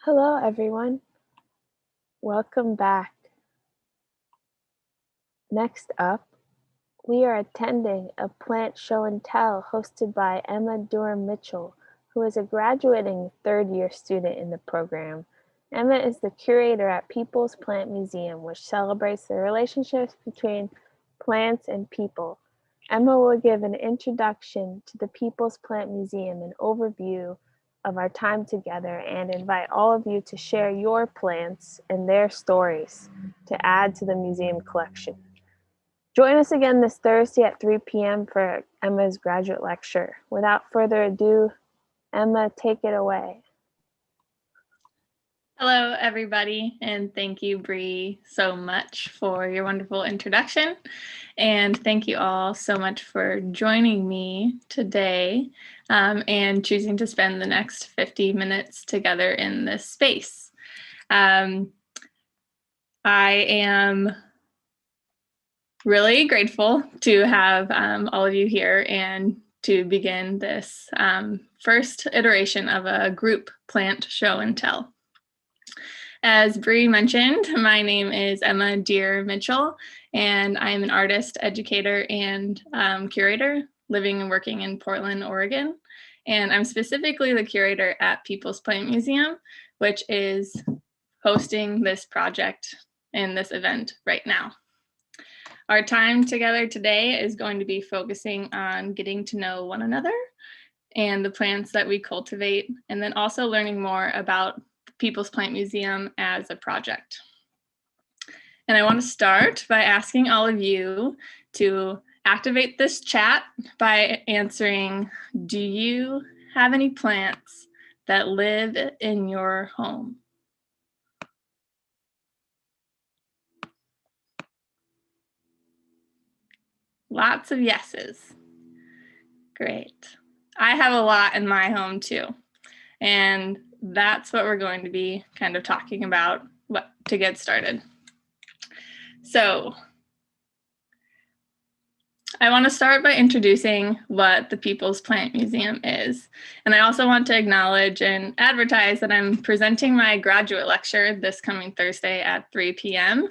Hello, everyone. Welcome back. Next up, we are attending a plant show and tell hosted by Emma Duehr Mitchell, who is a graduating third-year student in the program. Emma is the curator at People's Plant Museum, which celebrates the relationships between plants and people. Emma will give an introduction to the People's Plant Museum, an overview of our time together, and invite all of you to share your plants and their stories to add to the museum collection. Join us again this Thursday at 3 p.m. for Emma's graduate lecture. Without further ado, Emma, take it away. Hello, everybody, and thank you, Bree, so much for your wonderful introduction. And thank you all so much for joining me today and choosing to spend the next 50 minutes together in this space. I am really grateful to have all of you here and to begin this first iteration of a group plant show and tell. As Bree mentioned, my name is Emma Duehr Mitchell, and I'm an artist, educator, and curator living and working in Portland, Oregon. And I'm specifically the curator at People's Plant Museum, which is hosting this project and this event right now. Our time together today is going to be focusing on getting to know one another and the plants that we cultivate, and then also learning more about People's Plant Museum as a project. And I want to start by asking all of you to activate this chat by answering, do you have any plants that live in your home? Lots of yeses. Great. I have a lot in my home too. And that's what we're going to be kind of talking about to get started. So I want to start by introducing what the People's Plant Museum is. And I also want to acknowledge and advertise that I'm presenting my graduate lecture this coming Thursday at 3 p.m.,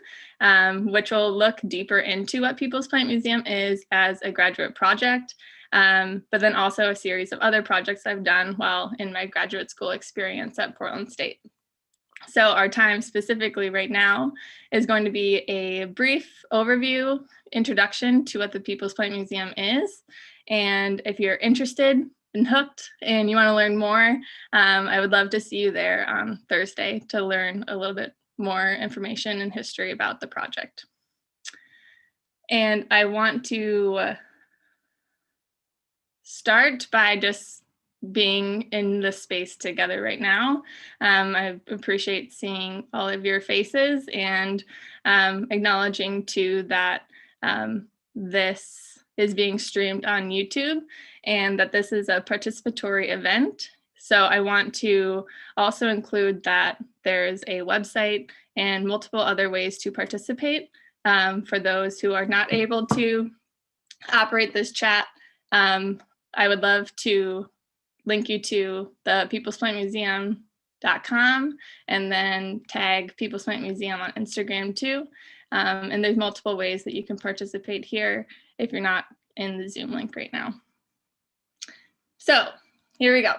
which will look deeper into what People's Plant Museum is as a graduate project, but then also a series of other projects I've done while in my graduate school experience at Portland State. So our time specifically right now is going to be a brief overview, introduction to what the People's Plant Museum is. And if you're interested and hooked and you want to learn more, I would love to see you there on Thursday to learn a little bit more information and history about the project. And I want to start by just being in the space together right now. I appreciate seeing all of your faces and acknowledging too that this is being streamed on YouTube and that this is a participatory event. So I want to also include that there's a website and multiple other ways to participate for those who are not able to operate this chat. I would love to link you to the peoplesplantmuseum.com and then tag People's Plant Museum on Instagram too. And there's multiple ways that you can participate here if you're not in the Zoom link right now. So here we go.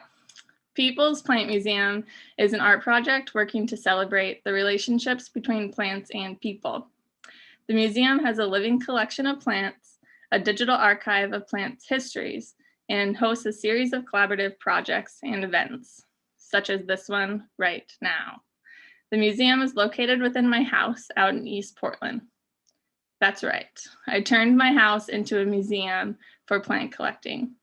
People's Plant Museum is an art project working to celebrate the relationships between plants and people. The museum has a living collection of plants, a digital archive of plants' histories, and hosts a series of collaborative projects and events, such as this one right now. The museum is located within my house out in East Portland. That's right, I turned my house into a museum for plant collecting.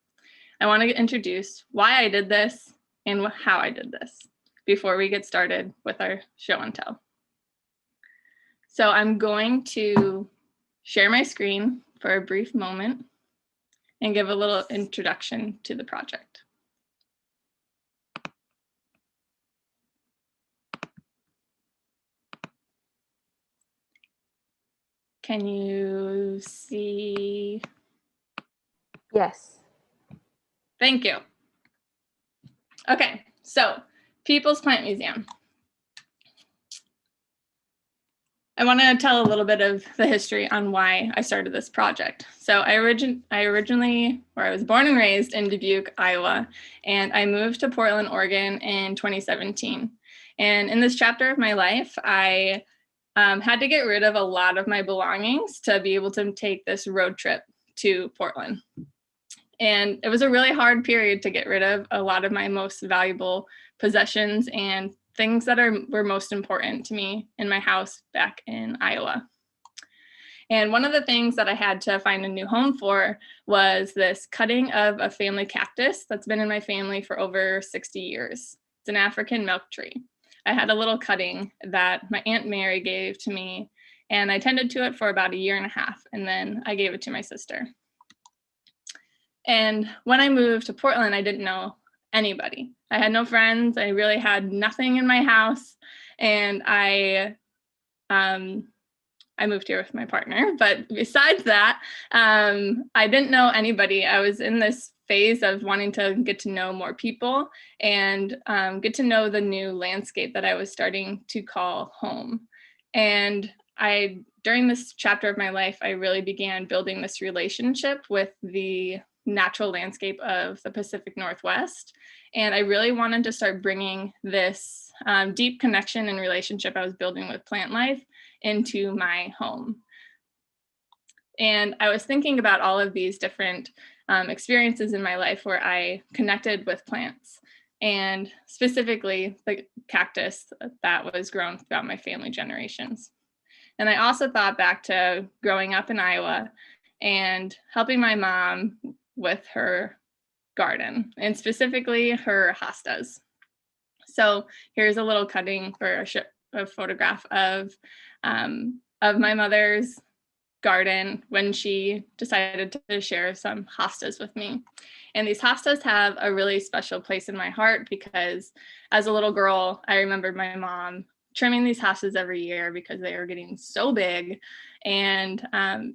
I want to introduce why I did this and how I did this before we get started with our show and tell. So I'm going to share my screen for a brief moment and give a little introduction to the project. Can you see? Yes. Thank you. Okay, so People's Plant Museum. I want to tell a little bit of the history on why I started this project. So I was born and raised in Dubuque, Iowa, and I moved to Portland, Oregon in 2017. And in this chapter of my life, I had to get rid of a lot of my belongings to be able to take this road trip to Portland. And it was a really hard period to get rid of a lot of my most valuable possessions and things that were most important to me in my house back in Iowa. And one of the things that I had to find a new home for was this cutting of a family cactus that's been in my family for over 60 years. It's an African milk tree. I had a little cutting that my Aunt Mary gave to me, and I tended to it for about a year and a half, and then I gave it to my sister. And when I moved to Portland, I didn't know anybody. I had no friends. I really had nothing in my house. And I moved here with my partner. But besides that, I didn't know anybody. I was in this phase of wanting to get to know more people and get to know the new landscape that I was starting to call home. And during this chapter of my life, I really began building this relationship with the natural landscape of the Pacific Northwest. And I really wanted to start bringing this deep connection and relationship I was building with plant life into my home. And I was thinking about all of these different experiences in my life where I connected with plants, and specifically the cactus that was grown throughout my family generations. And I also thought back to growing up in Iowa and helping my mom with her garden, and specifically her hostas. So here's a little cutting for a photograph of my mother's garden when she decided to share some hostas with me. And these hostas have a really special place in my heart because as a little girl, I remembered my mom trimming these hostas every year because they were getting so big, and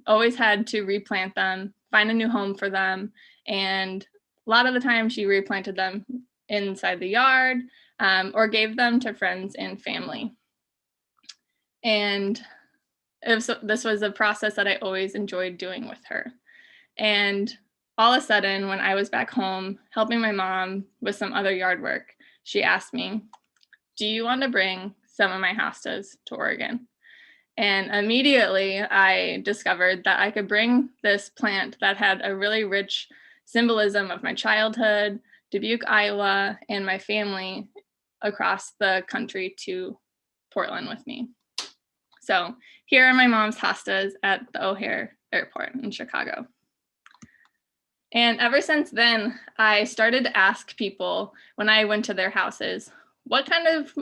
always had to replant them, find a new home for them. And a lot of the time she replanted them inside the yard or gave them to friends and family. And this was a process that I always enjoyed doing with her. And all of a sudden, when I was back home helping my mom with some other yard work, she asked me, "Do you want to bring some of my hostas to Oregon?" And immediately I discovered that I could bring this plant that had a really rich symbolism of my childhood, Dubuque, Iowa, and my family across the country to Portland with me. So here are my mom's hostas at the O'Hare Airport in Chicago. And ever since then, I started to ask people when I went to their houses, what kind of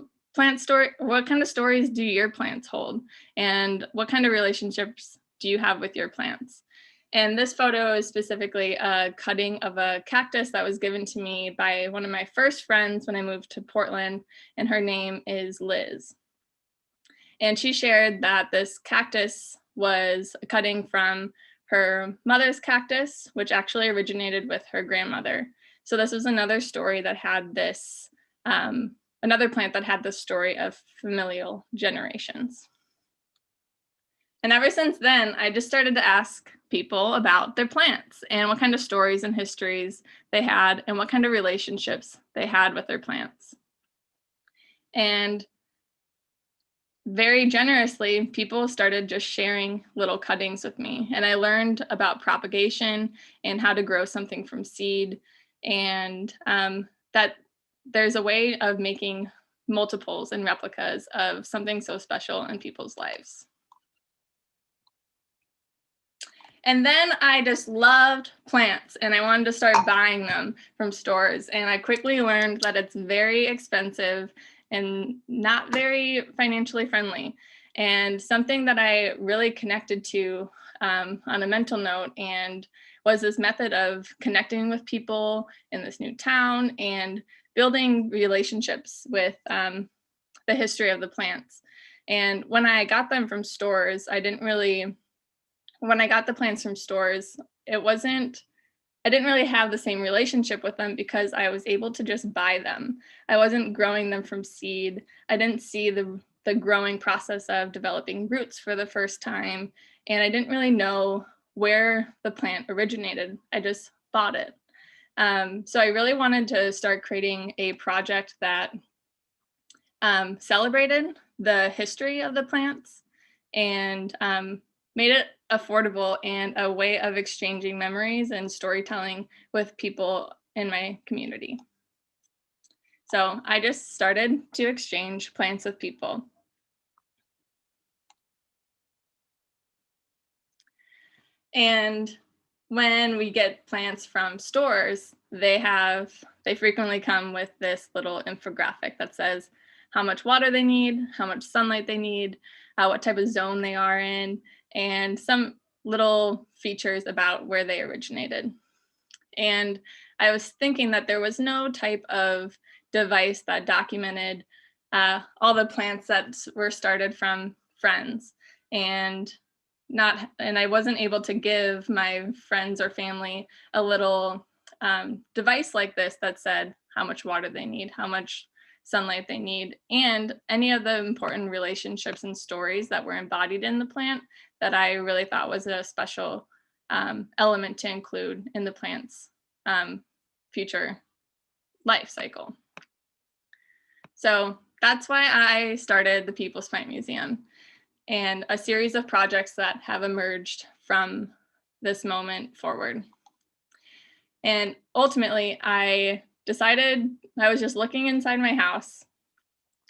stories do your plants hold? And what kind of relationships do you have with your plants? And this photo is specifically a cutting of a cactus that was given to me by one of my first friends when I moved to Portland, and her name is Liz. And she shared that this cactus was a cutting from her mother's cactus, which actually originated with her grandmother. So this was another story that had this, another plant that had this story of familial generations. And ever since then, I just started to ask people about their plants and what kind of stories and histories they had and what kind of relationships they had with their plants. And very generously, people started just sharing little cuttings with me. And I learned about propagation and how to grow something from seed, and that there's a way of making multiples and replicas of something so special in people's lives. And then I just loved plants and I wanted to start buying them from stores. And I quickly learned that it's very expensive and not very financially friendly. And something that I really connected to on a mental note and was this method of connecting with people in this new town and building relationships with the history of the plants. And when I got them from stores, when I got the plants from stores, it wasn't I didn't really have the same relationship with them because I was able to just buy them. I wasn't growing them from seed. I didn't see the growing process of developing roots for the first time. And I didn't really know where the plant originated. I just bought it. So I really wanted to start creating a project that celebrated the history of the plants and made it affordable and a way of exchanging memories and storytelling with people in my community. So I just started to exchange plants with people. And when we get plants from stores, they frequently come with this little infographic that says how much water they need, how much sunlight they need, what type of zone they are in, and some little features about where they originated. And I was thinking that there was no type of device that documented all the plants that were started from friends, and I wasn't able to give my friends or family a little device like this that said how much water they need, how much sunlight they need, and any of the important relationships and stories that were embodied in the plant that I really thought was a special element to include in the plant's future life cycle. So that's why I started the People's Plant Museum, and a series of projects that have emerged from this moment forward. And ultimately, I decided I was just looking inside my house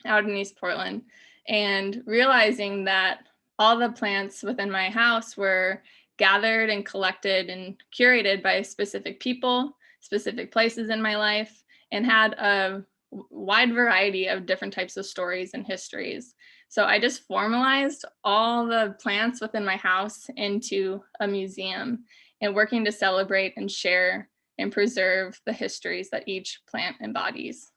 out in East Portland and realizing that all the plants within my house were gathered and collected and curated by specific people, specific places in my life, and had a wide variety of different types of stories and histories. So I just formalized all the plants within my house into a museum and working to celebrate and share and preserve the histories that each plant embodies.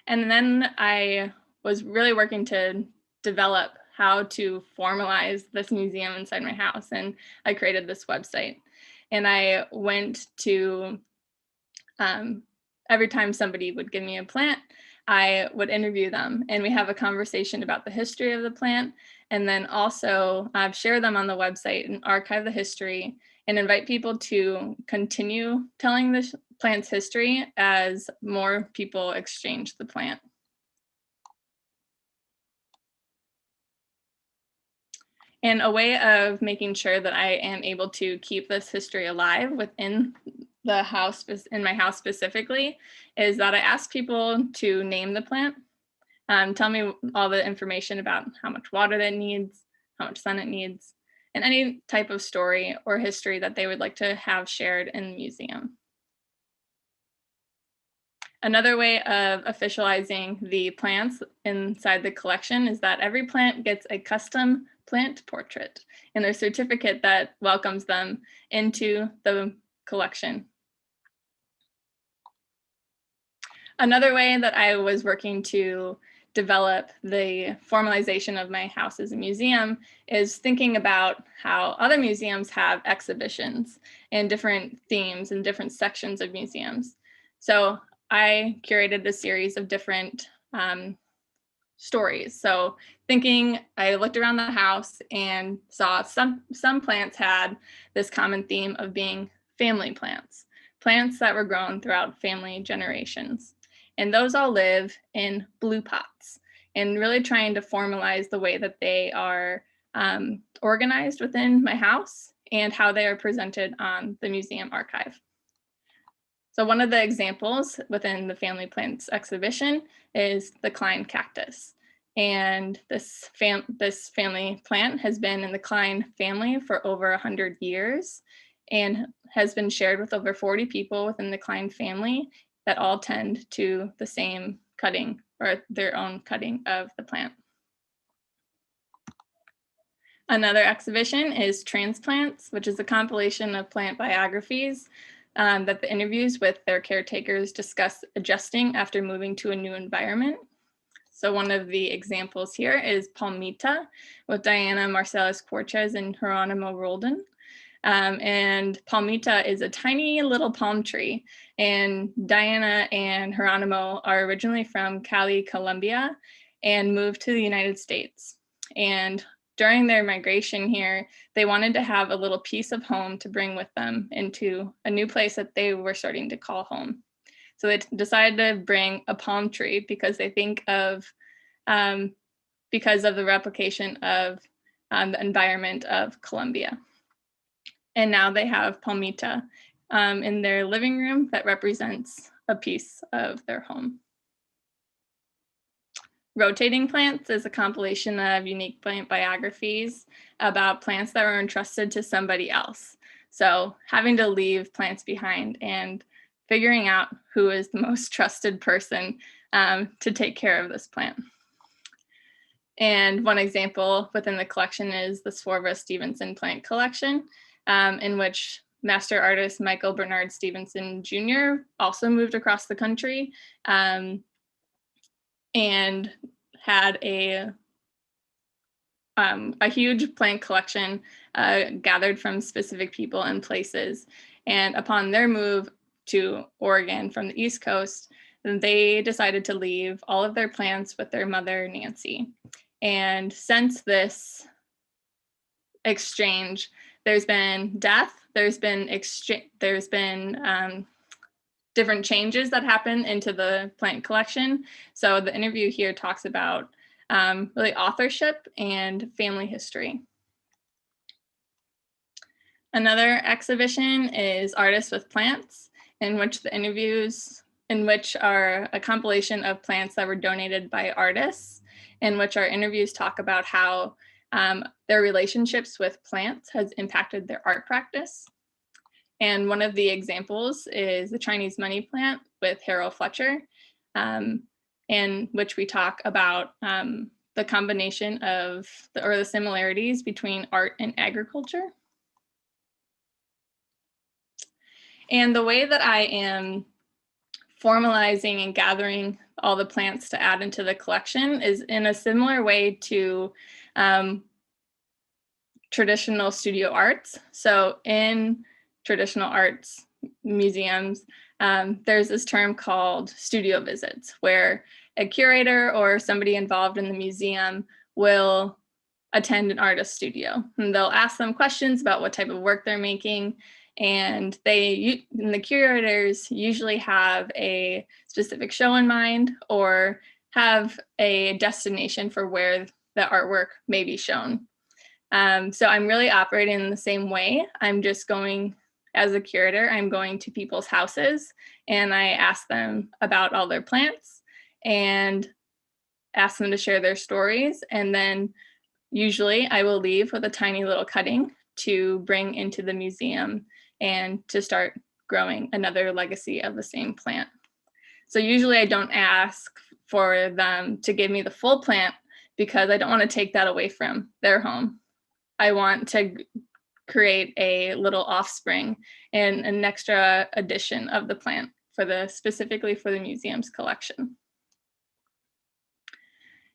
And then I was really working to develop how to formalize this museum inside my house. And I created this website. And I went to, every time somebody would give me a plant, I would interview them and we have a conversation about the history of the plant, and then also share them on the website and archive the history and invite people to continue telling the plant's history as more people exchange the plant. And a way of making sure that I am able to keep this history alive within the house, in my house specifically, is that I ask people to name the plant, tell me all the information about how much water it needs, how much sun it needs, and any type of story or history that they would like to have shared in the museum. Another way of officializing the plants inside the collection is that every plant gets a custom plant portrait and a certificate that welcomes them into the collection. Another way that I was working to develop the formalization of my house as a museum is thinking about how other museums have exhibitions and different themes and different sections of museums. So I curated a series of different stories. So I looked around the house and saw some plants had this common theme of being family plants, plants that were grown throughout family generations. And those all live in blue pots, and really trying to formalize the way that they are organized within my house and how they are presented on the museum archive. So one of the examples within the family plants exhibition is the Klein cactus. And this family plant has been in the Klein family for over 100 years and has been shared with over 40 people within the Klein family that all tend to the same cutting or their own cutting of the plant. Another exhibition is Transplants, which is a compilation of plant biographies that the interviews with their caretakers discuss adjusting after moving to a new environment. So one of the examples here is Palmita with Diana Marcellus Cortez and Geronimo Roldan. And palmita is a tiny little palm tree. And Diana and Geronimo are originally from Cali, Colombia, and moved to the United States. And during their migration here, they wanted to have a little piece of home to bring with them into a new place that they were starting to call home. So they decided to bring a palm tree because they think of, because of the replication of the environment of Colombia. And now they have palmita in their living room that represents a piece of their home. Rotating Plants is a compilation of unique plant biographies about plants that were entrusted to somebody else. So having to leave plants behind and figuring out who is the most trusted person to take care of this plant. And one example within the collection is the Swarva Stevenson plant collection, in which master artist Michael Bernard Stevenson Jr. also moved across the country and had a huge plant collection gathered from specific people and places. And upon their move to Oregon from the East Coast, they decided to leave all of their plants with their mother, Nancy. And since this exchange, there's been death, there's been different changes that happen into the plant collection. So the interview here talks about really authorship and family history. Another exhibition is Artists with Plants, in which are a compilation of plants that were donated by artists, in which our interviews talk about how their relationships with plants has impacted their art practice. And one of the examples is the Chinese money plant with Harold Fletcher, in which we talk about the combination of the similarities between art and agriculture. And the way that I am formalizing and gathering all the plants to add into the collection is in a similar way to traditional studio arts. So in traditional arts museums, there's this term called studio visits, where a curator or somebody involved in the museum will attend an artist studio, and they'll ask them questions about what type of work they're making. And the curators usually have a specific show in mind or have a destination for where the artwork may be shown. So I'm really operating in the same way. I'm just going, as a curator, I'm going to people's houses and I ask them about all their plants and ask them to share their stories. And then usually I will leave with a tiny little cutting to bring into the museum and to start growing another legacy of the same plant. So usually I don't ask for them to give me the full plant because I don't want to take that away from their home. I want to create a little offspring and an extra addition of the plant specifically for the museum's collection.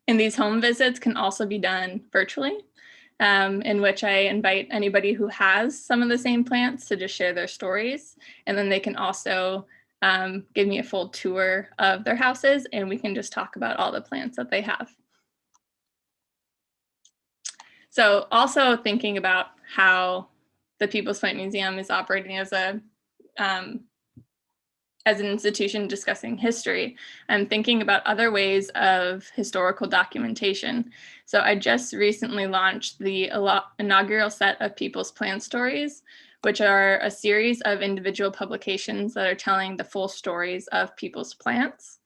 And these home visits can also be done virtually, in which I invite anybody who has some of the same plants to just share their stories. And then they can also give me a full tour of their houses and we can just talk about all the plants that they have. So also thinking about how the People's Plant Museum is operating as an institution discussing history, I'm thinking about other ways of historical documentation. So I just recently launched the inaugural set of People's Plant Stories, which are a series of individual publications that are telling the full stories of people's plants.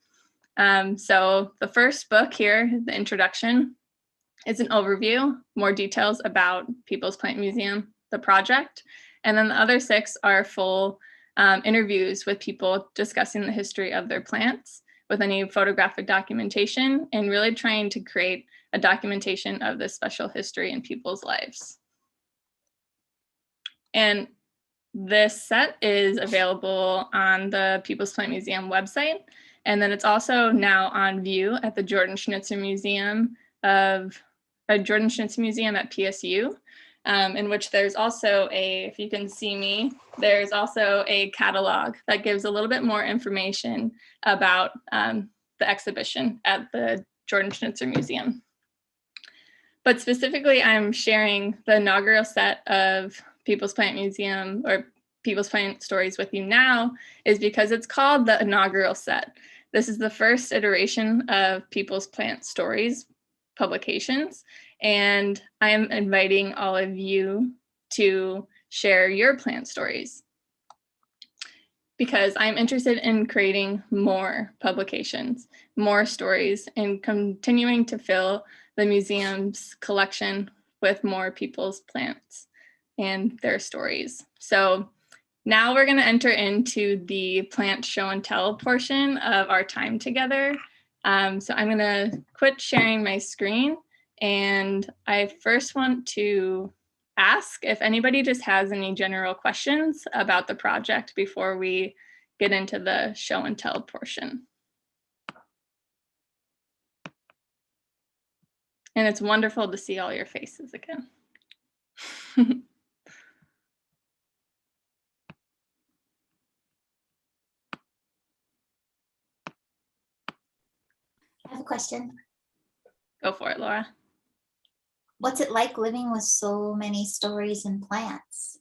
So the first book here, the introduction, is an overview, more details about People's Plant Museum, the project. And then the other 6 are full interviews with people discussing the history of their plants with any photographic documentation and really trying to create a documentation of this special history in people's lives. And this set is available on the People's Plant Museum website. And then it's also now on view at the Jordan Schnitzer Museum at PSU. in which there's also if you can see me, there's also a catalog that gives a little bit more information about the exhibition at the Jordan Schnitzer Museum. But specifically, I'm sharing the inaugural set of People's Plant Museum or People's Plant Stories with you now is because it's called the inaugural set. This is the first iteration of People's Plant Stories publications, and I am inviting all of you to share your plant stories because I'm interested in creating more publications, more stories, and continuing to fill the museum's collection with more people's plants and their stories. So now we're going to enter into the plant show and tell portion of our time together. So I'm going to quit sharing my screen, and I first want to ask if anybody just has any general questions about the project before we get into the show and tell portion. And it's wonderful to see all your faces again. I have a question. Go for it, Laura. What's it like living with so many stories and plants?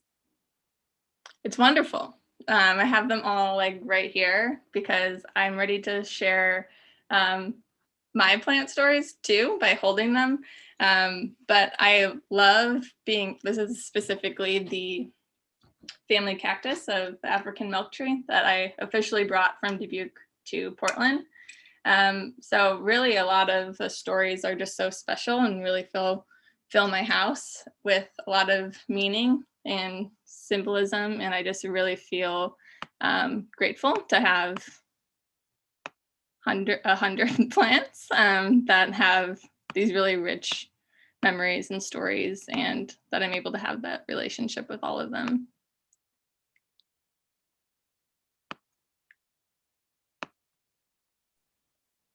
It's wonderful. I have them all like right here because I'm ready to share my plant stories too by holding them. But I love this is specifically the family cactus of the African milk tree that I officially brought from Dubuque to Portland. So really a lot of the stories are just so special and really fill my house with a lot of meaning and symbolism. And I just really feel grateful to have 100 plants that have these really rich memories and stories, and that I'm able to have that relationship with all of them.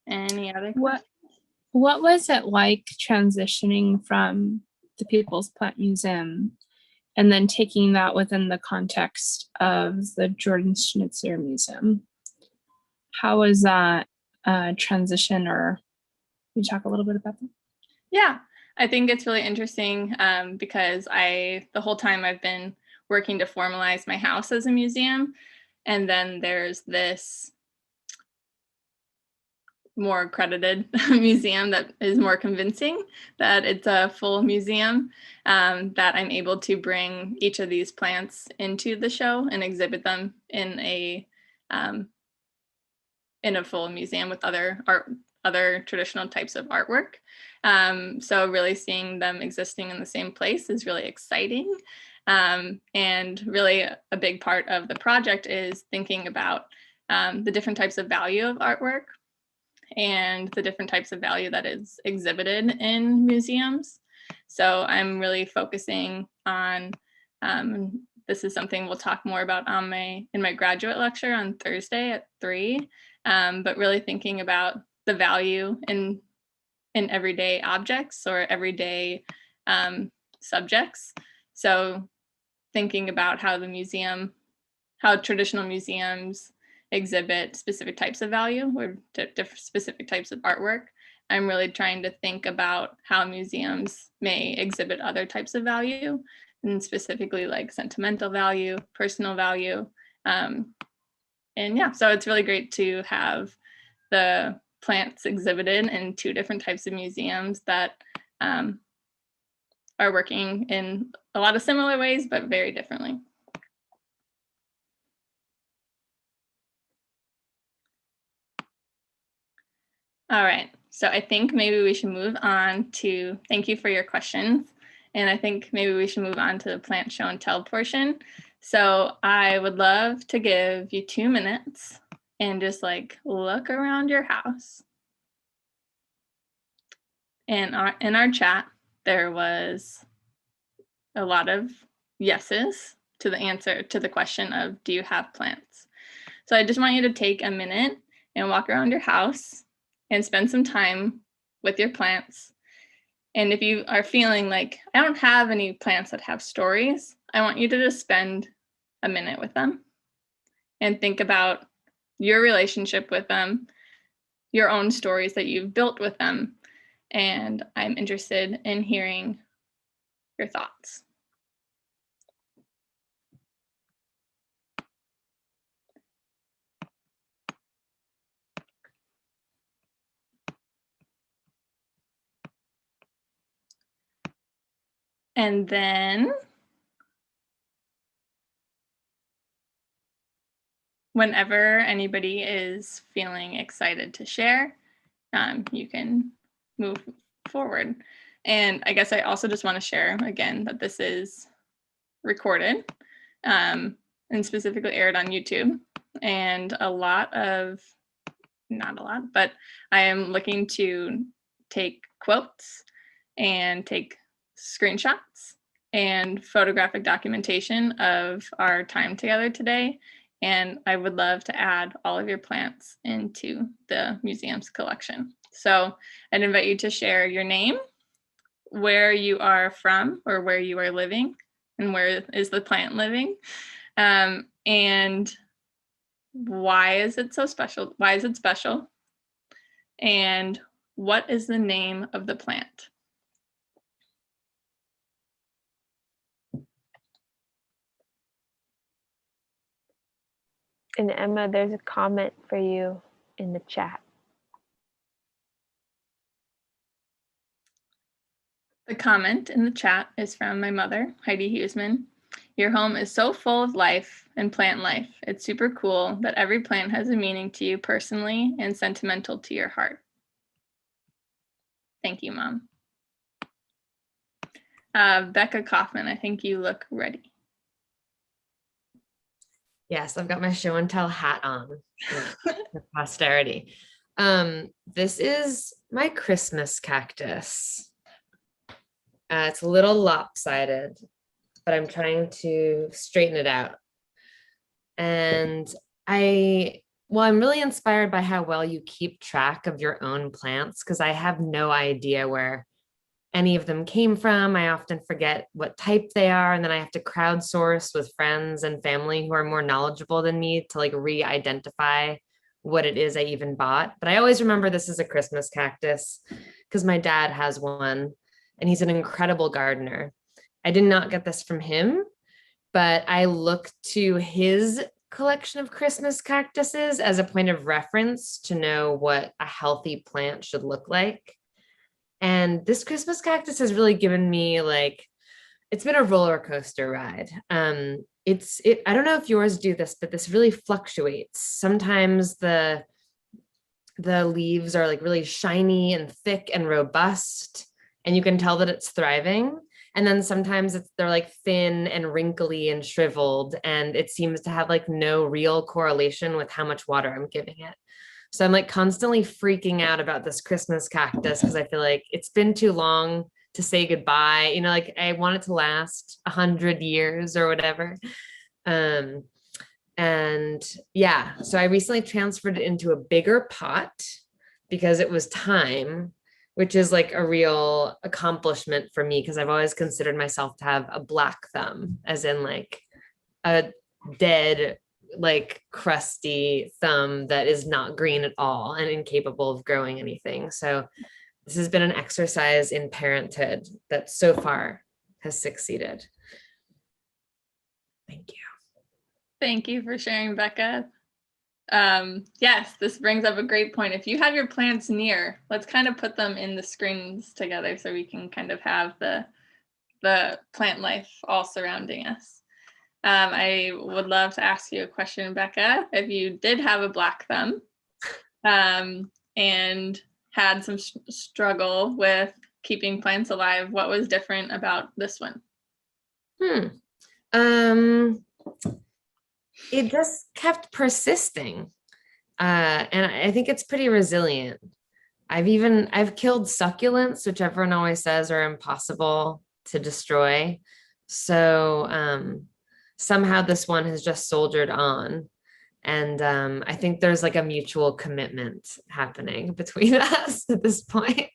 Any other questions? What was it like transitioning from the People's Plant Museum and then taking that within the context of the Jordan Schnitzer Museum? How was that transition, or can you talk a little bit about that? Yeah, I think it's really interesting because the whole time I've been working to formalize my house as a museum, and then there's this more accredited museum that is more convincing that it's a full museum, that I'm able to bring each of these plants into the show and exhibit them in a full museum with other traditional types of artwork. So really seeing them existing in the same place is really exciting. And really a big part of the project is thinking about the different types of value of artwork and the different types of value that is exhibited in museums. So I'm really focusing on, this is something we'll talk more about in my graduate lecture on Thursday at 3, but really thinking about the value in everyday objects or everyday subjects. So thinking about how traditional museums exhibit specific types of value or specific types of artwork. I'm really trying to think about how museums may exhibit other types of value, and specifically like sentimental value, personal value. And yeah, so it's really great to have the plants exhibited in 2 different types of museums that are working in a lot of similar ways, but very differently. All right, so I think maybe we should move on to, thank you for your questions. And I think maybe we should move on to the plant show and tell portion. So I would love to give you 2 minutes and just like look around your house. And in our chat, there was a lot of yeses to the answer to the question of, do you have plants? So I just want you to take a minute and walk around your house and spend some time with your plants And if you are feeling like, I don't have any plants that have stories, I want you to just spend a minute with them and think about your relationship with them, your own stories that you've built with them. And I'm interested in hearing your thoughts. And then whenever anybody is feeling excited to share, you can move forward. And I guess I also just want to share again that this is recorded and specifically aired on YouTube. And not a lot, but I am looking to take quotes and take screenshots and photographic documentation of our time together today. And I would love to add all of your plants into the museum's collection. So I'd invite you to share your name, where you are from or where you are living, and where is the plant living, and why is it so special? Why is it special? And what is the name of the plant? And Emma, there's a comment for you in the chat. The comment in the chat is from my mother, Heidi Huseman. Your home is so full of life and plant life. It's super cool that every plant has a meaning to you personally and sentimental to your heart. Thank you, Mom. Becca Kaufman, I think you look ready. Yes, I've got my show and tell hat on for posterity. This is my Christmas cactus. It's a little lopsided, but I'm trying to straighten it out. And I'm really inspired by how well you keep track of your own plants, because I have no idea where any of them came from. I often forget what type they are, and then I have to crowdsource with friends and family who are more knowledgeable than me to like re-identify what it is I even bought. But I always remember this is a Christmas cactus because my dad has one and he's an incredible gardener. I did not get this from him, but I look to his collection of Christmas cactuses as a point of reference to know what a healthy plant should look like. And this Christmas cactus has really given me it's been a roller coaster ride. I don't know if yours do this, but this really fluctuates. Sometimes the leaves are like really shiny and thick and robust, and you can tell that it's thriving. And then sometimes they're like thin and wrinkly and shriveled, and it seems to have like no real correlation with how much water I'm giving it. So I'm like constantly freaking out about this Christmas cactus because I feel like it's been too long to say goodbye. You know, like I want it to last 100 years or whatever. And yeah, so I recently transferred it into a bigger pot because it was time, which is like a real accomplishment for me because I've always considered myself to have a black thumb, as in like a dead, like crusty thumb that is not green at all and incapable of growing anything. So this has been an exercise in parenthood that so far has succeeded. Thank you. Thank you for sharing, Becca. Yes, this brings up a great point. If you have your plants near, let's kind of put them in the screens together so we can kind of have the plant life all surrounding us. I would love to ask you a question, Becca. If you did have a black thumb and had some struggle with keeping plants alive, what was different about this one? It just kept persisting. And I think it's pretty resilient. I've killed succulents, which everyone always says are impossible to destroy. So somehow this one has just soldiered on. And I think there's like a mutual commitment happening between us at this point.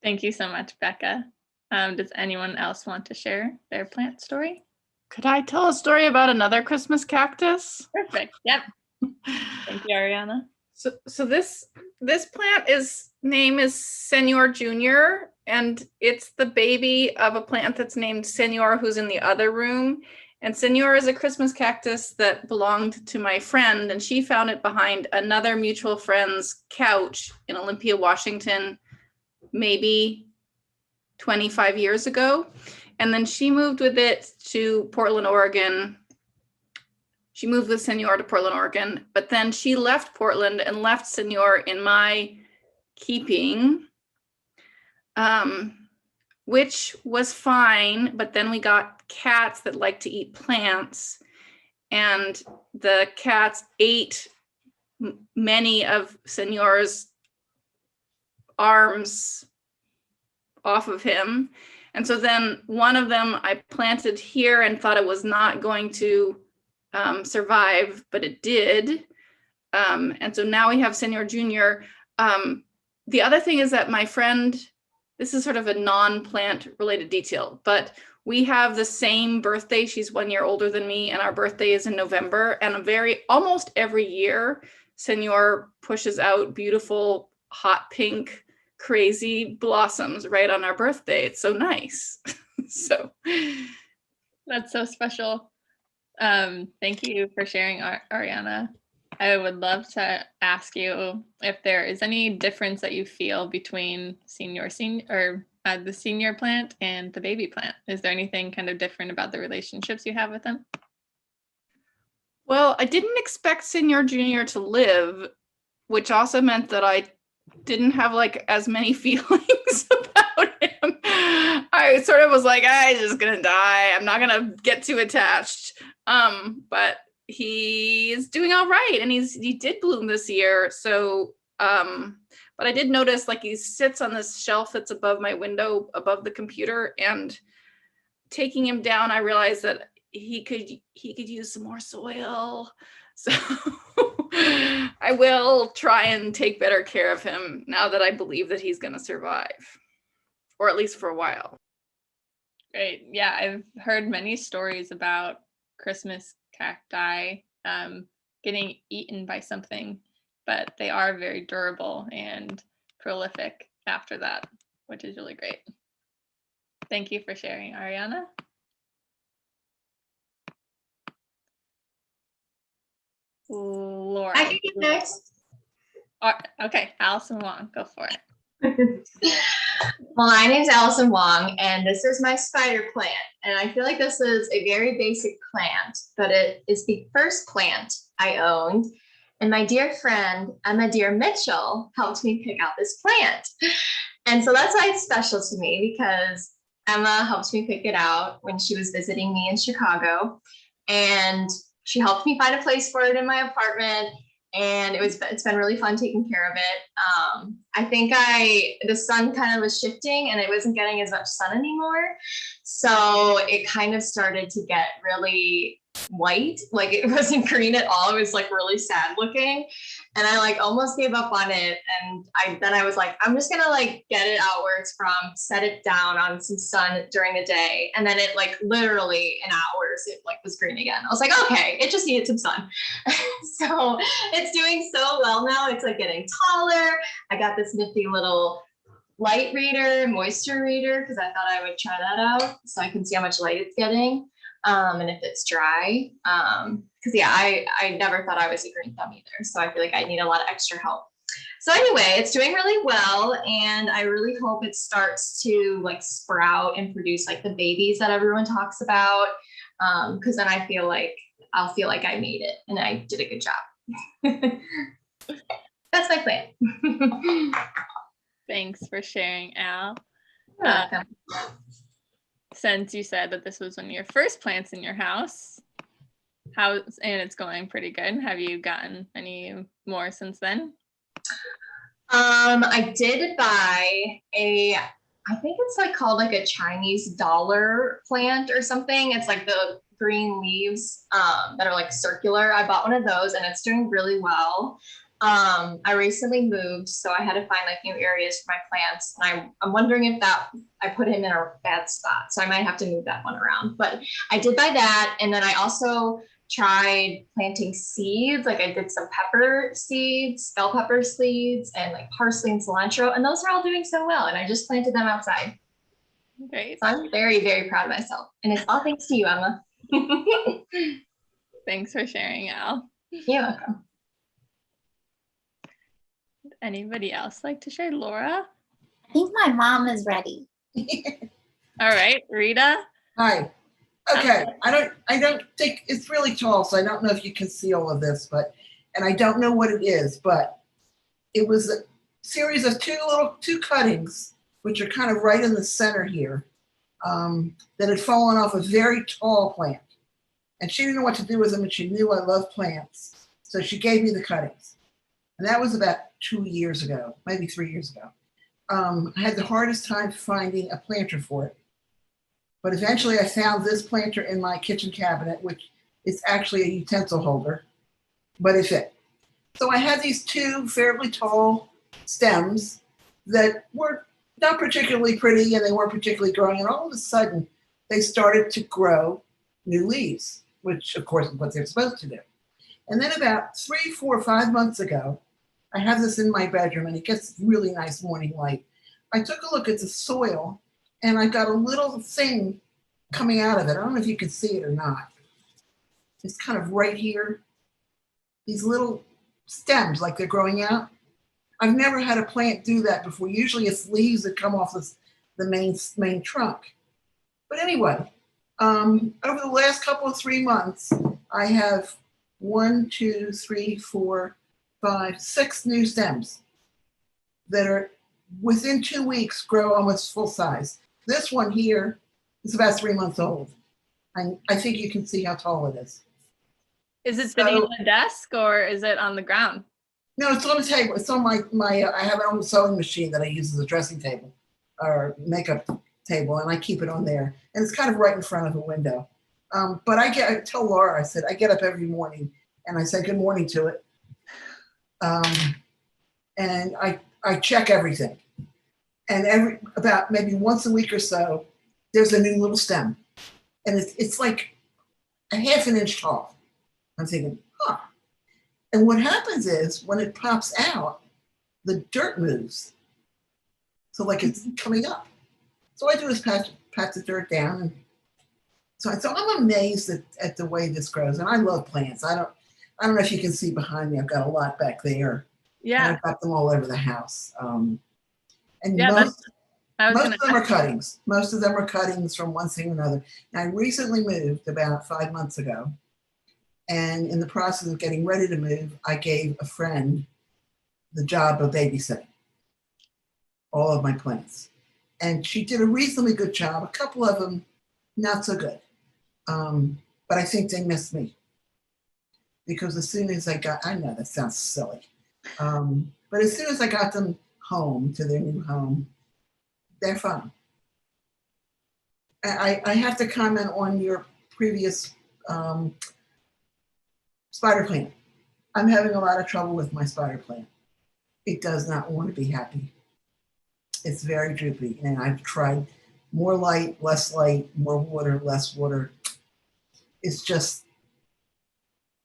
Thank you so much, Becca. Does anyone else want to share their plant story? Could I tell a story about another Christmas cactus? Perfect. Yep. Thank you, Ariana. So this plant name is Senor Junior, and it's the baby of a plant that's named Senor, who's in the other room. And Senor is a Christmas cactus that belonged to my friend, and she found it behind another mutual friend's couch in Olympia, Washington, maybe 25 years ago. And then she moved with it to Portland, Oregon. She moved with Senor to Portland, Oregon, but then she left Portland and left Senor in my keeping, which was fine. But then we got cats that like to eat plants, and the cats ate many of Senor's arms off of him. And so then one of them I planted here and thought it was not going to survive, but it did. And so now we have Senor Junior. The other thing is that my friend, this is sort of a non-plant related detail, but we have the same birthday. She's 1 year older than me, and our birthday is in November. And almost every year, Senor pushes out beautiful, hot pink, crazy blossoms right on our birthday. It's so nice. So that's so special. Thank you for sharing, Ariana. I would love to ask you if there is any difference that you feel between the senior plant and the baby plant. Is there anything kind of different about the relationships you have with them? Well, I didn't expect Senor Junior to live, which also meant that I didn't have like as many feelings about him. I sort of was like, he's just gonna die. I'm not gonna get too attached. But he is doing all right, and he did bloom this year. So, but I did notice like he sits on this shelf that's above my window, above the computer, and taking him down, I realized that he could use some more soil. So I will try and take better care of him now that I believe that he's going to survive, or at least for a while. Great. Yeah, I've heard many stories about Christmas cacti getting eaten by something, but they are very durable and prolific after that, which is really great. Thank you for sharing, Ariana. Laura. I can go next. Okay, Allison Wong, go for it. Well, my name's Allison Wong, and this is my spider plant. And I feel like this is a very basic plant, but it is the first plant I owned. And my dear friend, Emma Duehr Mitchell, helped me pick out this plant. And so that's why it's special to me, because Emma helped me pick it out when she was visiting me in Chicago. And she helped me find a place for it in my apartment. And it's been really fun taking care of it. I think the sun kind of was shifting and it wasn't getting as much sun anymore. So it kind of started to get really white, like it wasn't green at all. It was like really sad looking, and I like almost gave up on it. And I was like, I'm just gonna like get it out where it's from, set it down on some sun during the day, and then it like literally in hours it like was green again. I was like, okay, it just needed some sun. So it's doing so well now. It's like getting taller. I got this nifty little light reader, moisture reader, because I thought I would try that out so I can see how much light it's getting. And if it's dry, because yeah, I never thought I was a green thumb either. So I feel like I need a lot of extra help. So anyway, it's doing really well, and I really hope it starts to like sprout and produce like the babies that everyone talks about. Because then I'll feel like I made it and I did a good job. That's my plan. Thanks for sharing, Al. You're welcome. Since you said that this was one of your first plants in your house, and it's going pretty good. Have you gotten any more since then? I did buy I think it's like called like a Chinese dollar plant or something. It's like the green leaves that are like circular. I bought one of those and it's doing really well. I recently moved, so I had to find like new areas for my plants. And I'm wondering if that I put him in a bad spot, so I might have to move that one around. But I did buy that, and then I also tried planting seeds. Like I did some pepper seeds, bell pepper seeds, and like parsley and cilantro, and those are all doing so well. And I just planted them outside. Great. So I'm very, very proud of myself, and it's all thanks to you, Emma. Thanks for sharing, Al. You're welcome. Anybody else like to share? Laura? I think my mom is ready. All right, Rita? Hi. Okay, I don't think it's really tall, so I don't know if you can see all of this, and I don't know what it is, but it was a series of two cuttings, which are kind of right in the center here, that had fallen off a very tall plant. And she didn't know what to do with them, and she knew I love plants. So she gave me the cuttings. And that was about 2 years ago, maybe 3 years ago. I had the hardest time finding a planter for it. But eventually I found this planter in my kitchen cabinet, which is actually a utensil holder, but it fit. So I had these two fairly tall stems that were not particularly pretty, and they weren't particularly growing. And all of a sudden, they started to grow new leaves, which of course is what they're supposed to do. And then about 3, 4, 5 months ago, I have this in my bedroom, and it gets really nice morning light. I took a look at the soil, and I got a little thing coming out of it. I don't know if you can see it or not. It's kind of right here. These little stems, like they're growing out. I've never had a plant do that before. Usually it's leaves that come off the main trunk. But anyway, over the last couple of 3 months, I have 1, 2, 3, 4, 5, 6 new stems that are within 2 weeks grow almost full size. This one here is about 3 months old. I think you can see how tall it is. Is it sitting on the desk or is it on the ground? No, it's on the table. It's on my I have an old sewing machine that I use as a dressing table or makeup table, and I keep it on there. And it's kind of right in front of a window. But I tell Laura, I said, I get up every morning and I say good morning to it. And I check everything. And about maybe once a week or so, there's a new little stem. And it's like a half an inch tall. I'm thinking, huh. And what happens is when it pops out, the dirt moves. So like it's coming up. So I do is pat the dirt down. And so I'm amazed at the way this grows. And I love plants. I don't know if you can see behind me. I've got a lot back there. Yeah. And I've got them all over the house. And yeah, most of them are cuttings. Most of them are cuttings from one thing or another. And I recently moved about 5 months ago. And in the process of getting ready to move, I gave a friend the job of babysitting all of my plants. And she did a reasonably good job. A couple of them, not so good. But I think they missed me. Because as soon as I know that sounds silly. But as soon as I got them home to their new home, they're fine. I have to comment on your previous spider plant. I'm having a lot of trouble with my spider plant. It does not want to be happy. It's very droopy, and I've tried more light, less light, more water, less water. It's just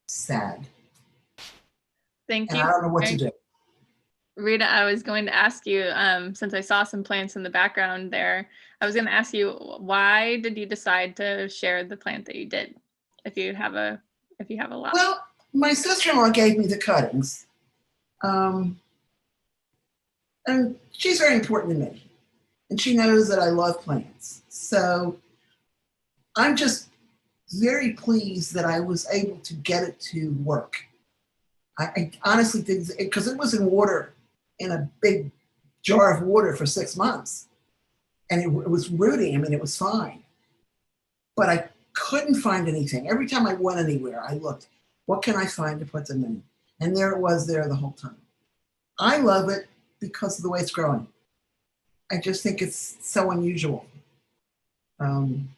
sad. Thank and you. I don't know what to do. Rita, I was going to ask you, since I saw some plants in the background there, I was going to ask you, why did you decide to share the plant that you did? If you have a lot. Well, my sister-in-law gave me the cuttings. And she's very important to me. And she knows that I love plants. So I'm just very pleased that I was able to get it to work. I honestly didn't, because it was in water, in a big jar of water for 6 months. And it was rooting. I mean, it was fine. But I couldn't find anything. Every time I went anywhere, I looked, what can I find to put them in? And there it was there the whole time. I love it because of the way it's growing. I just think it's so unusual. And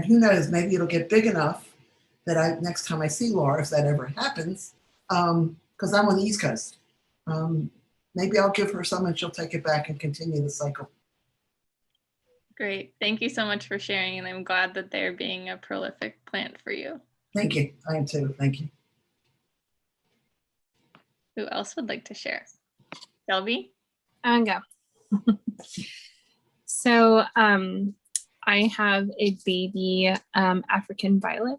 who knows, maybe it'll get big enough that next time I see Laura, if that ever happens, because I'm on the East Coast. Maybe I'll give her some and she'll take it back and continue the cycle. Great. Thank you so much for sharing. And I'm glad that they're being a prolific plant for you. Thank you. I am too. Thank you. Who else would like to share? Shelby? And go. So I have a baby African violet,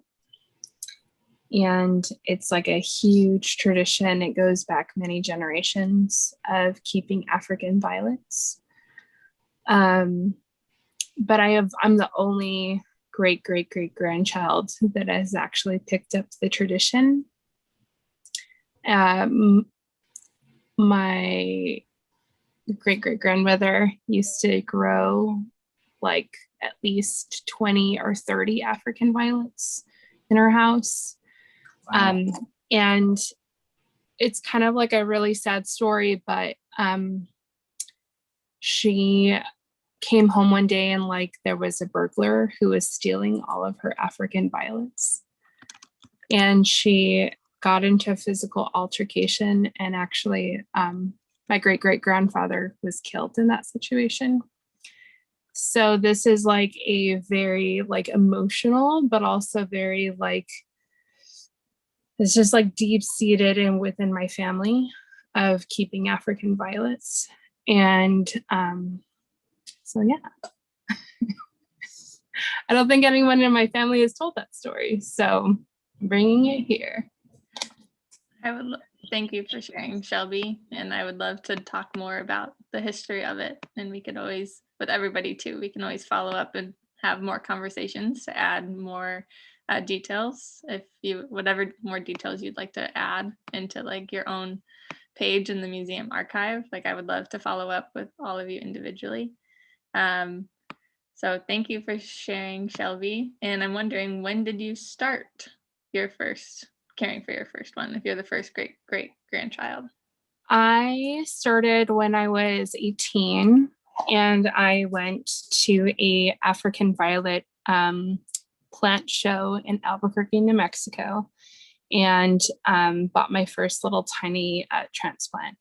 and it's like a huge tradition. It goes back many generations of keeping African violets. But I'm the only great grandchild that has actually picked up the tradition. My great grandmother used to grow like at least 20 or 30 African violets in her house. Wow. And it's kind of like a really sad story, but she came home one day and like there was a burglar who was stealing all of her African violets. And she got into a physical altercation, and actually my great grandfather was killed in that situation. So this is like a very like emotional, but also very like, it's just like deep seated and within my family of keeping African violets. And so yeah, I don't think anyone in my family has told that story, so I'm bringing it here. Thank you for sharing, Shelby. And I would love to talk more about the history of it. And we could always, with everybody too, we can always follow up and have more conversations to add more details. If you, whatever more details you'd like to add into like your own page in the museum archive, like I would love to follow up with all of you individually. So thank you for sharing, Shelby. And I'm wondering, when did you start your first caring for your first one, if you're the first great grandchild? I started when I was 18, and I went to a African violet plant show in Albuquerque, New Mexico, and bought my first little tiny transplant.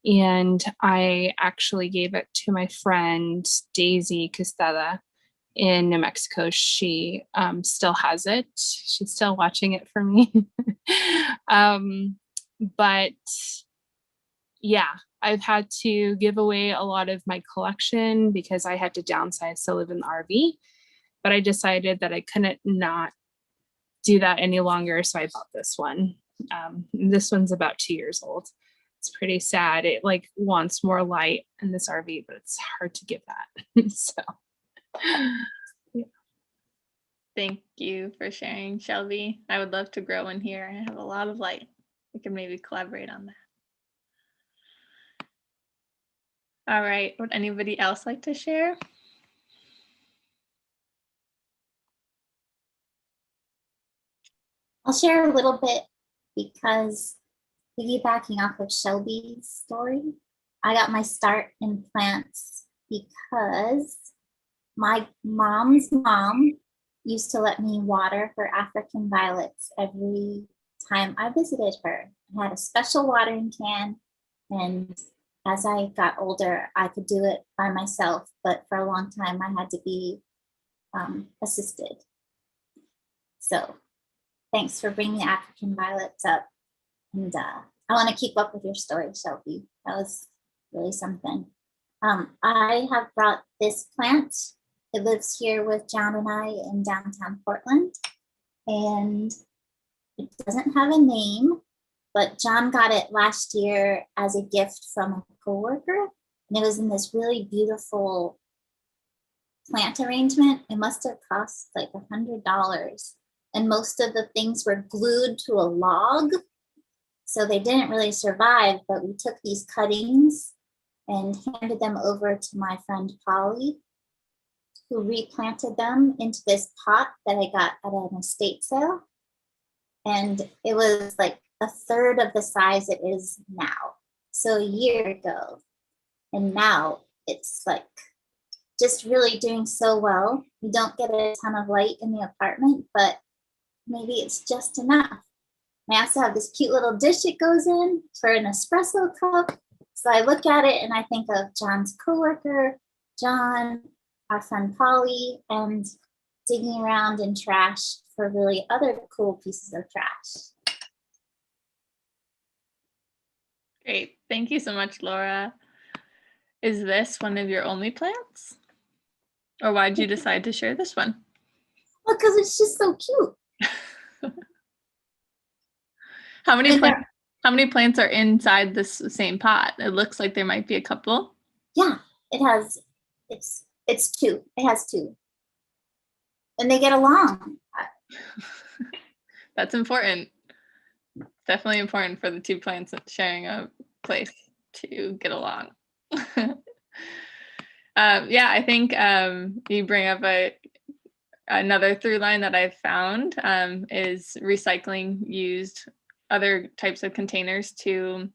And I actually gave it to my friend Daisy Custada in New Mexico. She still has it. She's still watching it for me. But yeah, I've had to give away a lot of my collection because I had to downsize to live in the RV. But I decided that I couldn't not do that any longer, so I bought this one. This one's about 2 years old. It's pretty sad. It like wants more light in this RV, but it's hard to give that. So yeah. Thank you for sharing, Shelby. I would love to grow in here. I have a lot of light. We can maybe collaborate on that. All right, would anybody else like to share? I'll share a little bit because piggybacking off of Shelby's story, I got my start in plants because my mom's mom used to let me water her African violets every time I visited her. I had a special watering can, and as I got older, I could do it by myself, but for a long time I had to be assisted. So thanks for bringing the African violets up. And I want to keep up with your story, Shelby. That was really something. I have brought this plant. It lives here with John and I in downtown Portland. And it doesn't have a name, but John got it last year as a gift from a coworker. And it was in this really beautiful plant arrangement. It must have cost like $100. And most of the things were glued to a log. So they didn't really survive, but we took these cuttings and handed them over to my friend Polly, who replanted them into this pot that I got at an estate sale. And it was like a third of the size it is now. So a year ago. And now it's like just really doing so well. We don't get a ton of light in the apartment, but maybe it's just enough. I also have this cute little dish it goes in for an espresso cup. So I look at it and I think of John's coworker, John, our friend Polly, and digging around in trash for really other cool pieces of trash. Great. Thank you so much, Laura. Is this one of your only plants? Or why did you decide to share this one? Well, because it's just so cute. How many plants are inside this same pot? It looks like there might be a couple. Yeah, it's two. It has two. And they get along. That's important. Definitely important for the two plants sharing a place to get along. Yeah, I think you bring up another through line that I've found is recycling used other types of containers to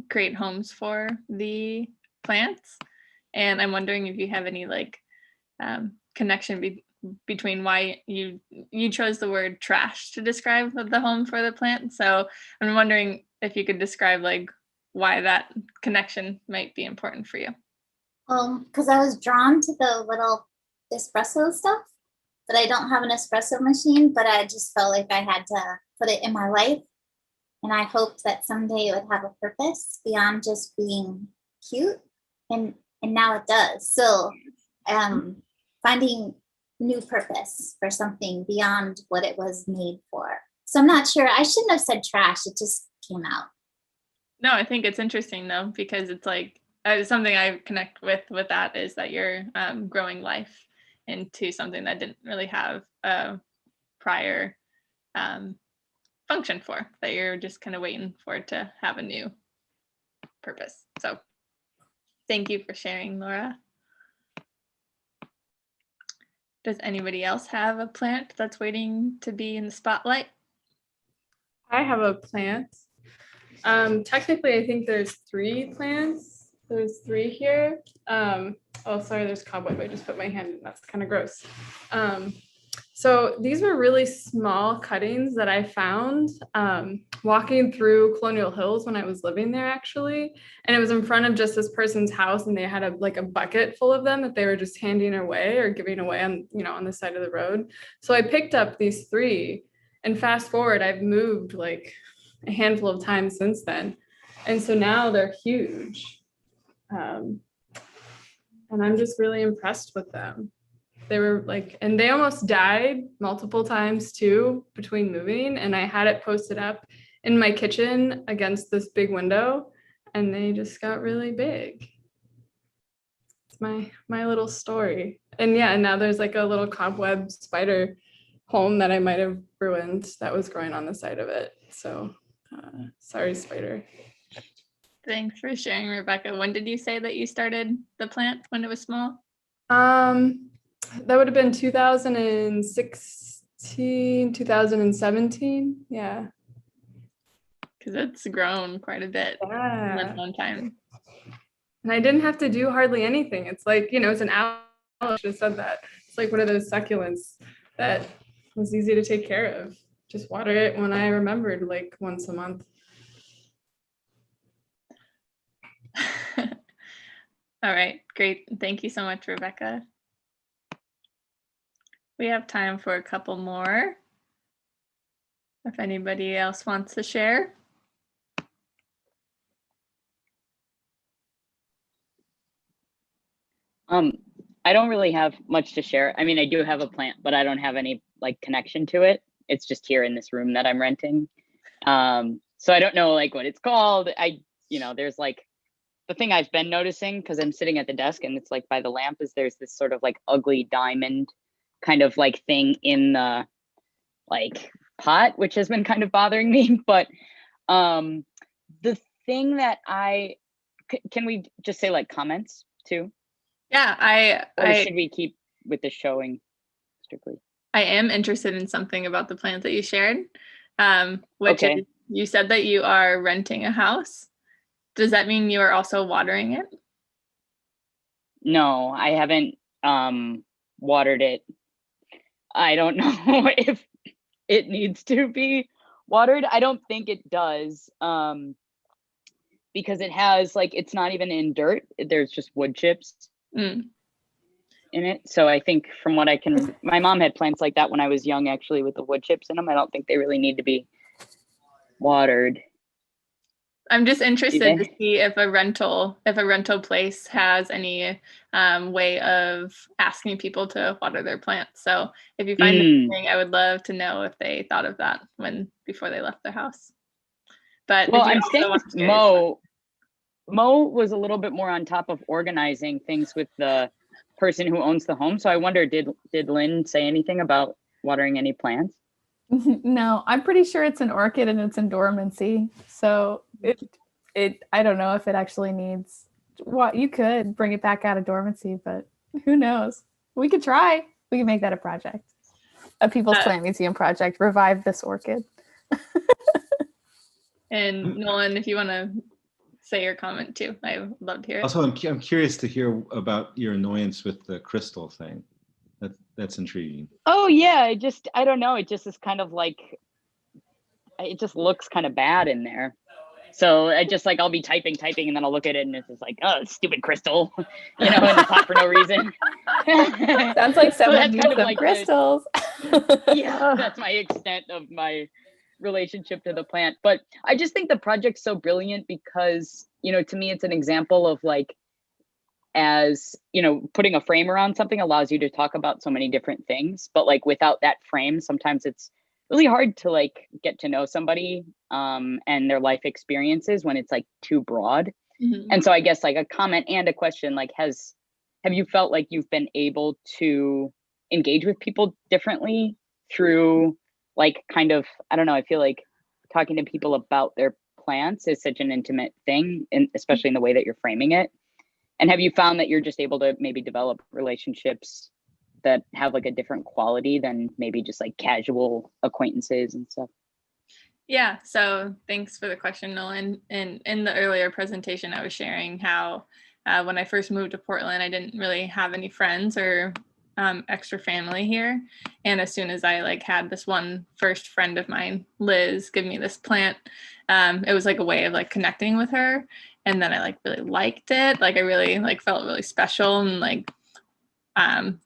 create homes for the plants. And I'm wondering if you have any like connection between why you chose the word trash to describe the home for the plant. So I'm wondering if you could describe like why that connection might be important for you. Because I was drawn to the little espresso stuff, but I don't have an espresso machine, but I just felt like I had to put it in my life. And I hoped that someday it would have a purpose beyond just being cute. And now it does. So finding new purpose for something beyond what it was made for. So I'm not sure. I shouldn't have said trash. It just came out. No, I think it's interesting though, because it's like something I connect with that is that you're growing life into something that didn't really have a prior function for, that you're just kind of waiting for it to have a new purpose. So thank you for sharing, Laura. Does anybody else have a plant that's waiting to be in the spotlight? I have a plant. Technically, I think there's 3 plants. There's 3 here. Oh, sorry, there's cobweb. I just put my hand in. That's kind of gross. So these were really small cuttings that I found walking through Colonial Hills when I was living there, actually. And it was in front of just this person's house, and they had a bucket full of them that they were just handing away or giving away on the side of the road. So I picked up these 3, and fast forward, I've moved like a handful of times since then. And so now they're huge. And I'm just really impressed with them. They were and they almost died multiple times too between moving. And I had it posted up in my kitchen against this big window, and they just got really big. It's my little story. And yeah, now there's like a little cobweb spider home that I might have ruined that was growing on the side of it. So sorry, spider. Thanks for sharing, Rebecca. When did you say that you started the plant, when it was small? That would have been 2016, 2017. Yeah. Because it's grown quite a bit in that long time. And I didn't have to do hardly anything. It's like, it's an owl. I should have said that. It's like one of those succulents that was easy to take care of. Just water it when I remembered, like once a month. All right, great. Thank you so much, Rebecca. We have time for a couple more. If anybody else wants to share. I don't really have much to share. I mean, I do have a plant, but I don't have any connection to it. It's just here in this room that I'm renting. So I don't know what it's called. There's the thing I've been noticing, because I'm sitting at the desk and it's by the lamp, is there's this sort of ugly diamond kind of thing in the pot, which has been kind of bothering me. But the thing that can we just say comments too? Yeah, or should we keep with the showing strictly? I am interested in something about the plant that you shared, which Okay. is, you said that you are renting a house. Does that mean you are also watering it? No, I haven't watered it. I don't know if it needs to be watered. I don't think it does, because it has like, it's not even in dirt. There's just wood chips in it. So I think from what I can, my mom had plants like that when I was young, actually, with the wood chips in them. I don't think they really need to be watered. I'm just interested to they? see if a rental place has any way of asking people to water their plants. So if you find anything, I would love to know if they thought of that before they left their house. But Well, if you I'm also staying want with to share- Mo was a little bit more on top of organizing things with the person who owns the home. So I wonder, did Lynn say anything about watering any plants? No, I'm pretty sure it's an orchid and it's in dormancy. So I don't know if it actually needs what you could bring it back out of dormancy, but who knows? We could try. We could make that a project. A People's Plant Museum project. Revive this orchid. And Nolan, if you want to say your comment too, I would love to hear it. Also, I'm curious to hear about your annoyance with the crystal thing. That's intriguing. Oh yeah, I don't know. It just is kind of like, it just looks kind of bad in there. So I just like, I'll be typing, and then I'll look at it and it's just like, oh, stupid crystal, in the pot for no reason. Sounds like someone so used some like crystals. Yeah, that's my extent of my relationship to the plant. But I just think the project's so brilliant because, to me, it's an example of like, as putting a frame around something allows you to talk about so many different things, but like without that frame, sometimes it's really hard to like get to know somebody and their life experiences when it's like too broad. And so I guess like a comment and a question, like have you felt like you've been able to engage with people differently through like kind of, I don't know, I feel like talking to people about their plants is such an intimate thing, and especially in the way that you're framing it. And have you found that you're just able to maybe develop relationships that have like a different quality than maybe just like casual acquaintances and stuff? Yeah, so thanks for the question, Nolan. And in the earlier presentation, I was sharing how when I first moved to Portland, I didn't really have any friends or extra family here. And as soon as I like had this one first friend of mine, Liz, give me this plant, it was like a way of like connecting with her. And then I like really liked it. Like I really like felt really special, and like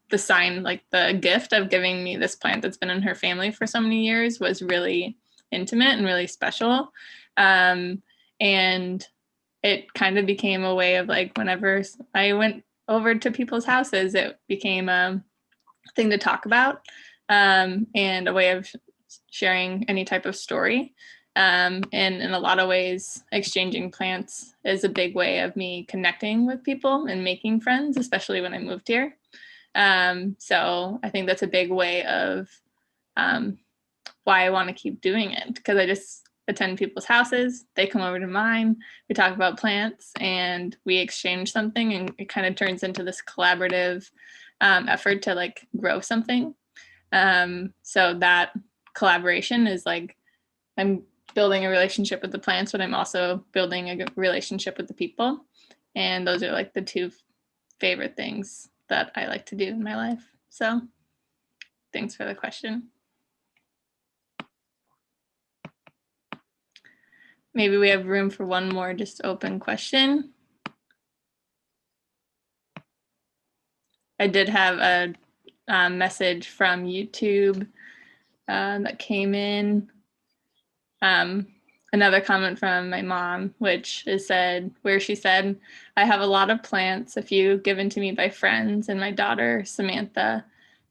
the sign, like the gift of giving me this plant that's been in her family for so many years was really intimate and really special. And it kind of became a way of like, whenever I went over to people's houses, it became a thing to talk about, and a way of sharing any type of story. And in a lot of ways, exchanging plants is a big way of me connecting with people and making friends, especially when I moved here. So I think that's a big way of why I want to keep doing it, because I just attend people's houses, they come over to mine, we talk about plants, and we exchange something, and it kind of turns into this collaborative effort to like grow something. So that collaboration is like, I'm building a relationship with the plants, but I'm also building a relationship with the people. And those are like the two favorite things that I like to do in my life. So thanks for the question. Maybe we have room for one more just open question. I did have a message from YouTube that came in. Another comment from my mom, which is where she said, I have a lot of plants, a few given to me by friends, and my daughter, Samantha,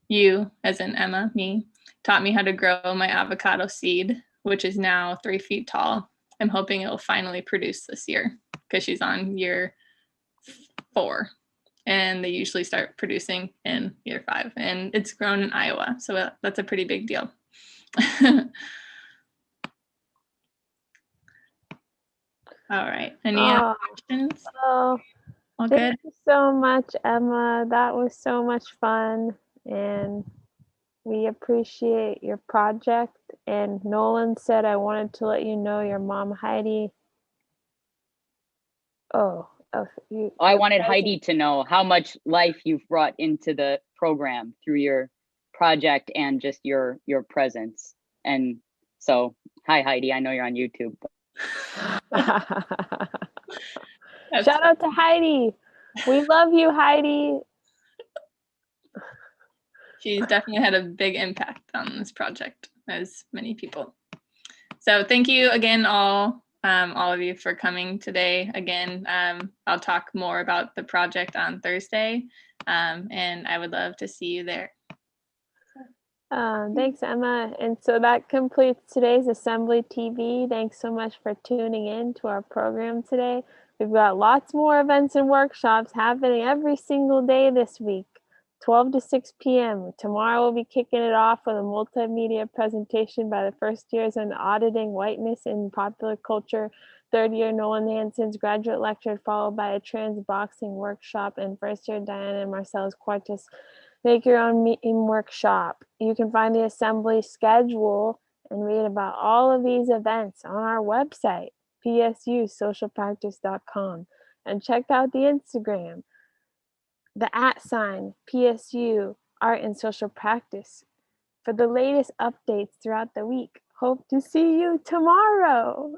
you, as in Emma, me, taught me how to grow my avocado seed, which is now 3 feet tall. I'm hoping it will finally produce this year, because she's on year 4. And they usually start producing in year 5. And it's grown in Iowa, so that's a pretty big deal. All right. Any other questions? Oh, All thank good? you so much, Emma. That was so much fun. And we appreciate your project. And Nolan said, I wanted to let you know your mom, Heidi. I wanted Heidi to know how much life you've brought into the program through your project and just your presence. And So hi, Heidi. I know you're on YouTube. Shout out to Heidi. We love you, Heidi. She's definitely had a big impact on this project, as many people. So thank you again, all of you, for coming today. Again, I'll talk more about the project on Thursday, and I would love to see you there. Thanks, Emma. And so that completes today's Assembly TV. Thanks so much for tuning in to our program today. We've got lots more events and workshops happening every single day this week, 12 to 6 p.m. Tomorrow we'll be kicking it off with a multimedia presentation by the first years on auditing whiteness in popular culture. Third year Nolan Hanson's graduate lecture, followed by a trans boxing workshop, and first year Diana and Marcellus Quartus Make Your Own Meme workshop. You can find the assembly schedule and read about all of these events on our website, psusocialpractice.com, and check out the Instagram, the @ PSU Art and Social Practice, for the latest updates throughout the week. Hope to see you tomorrow.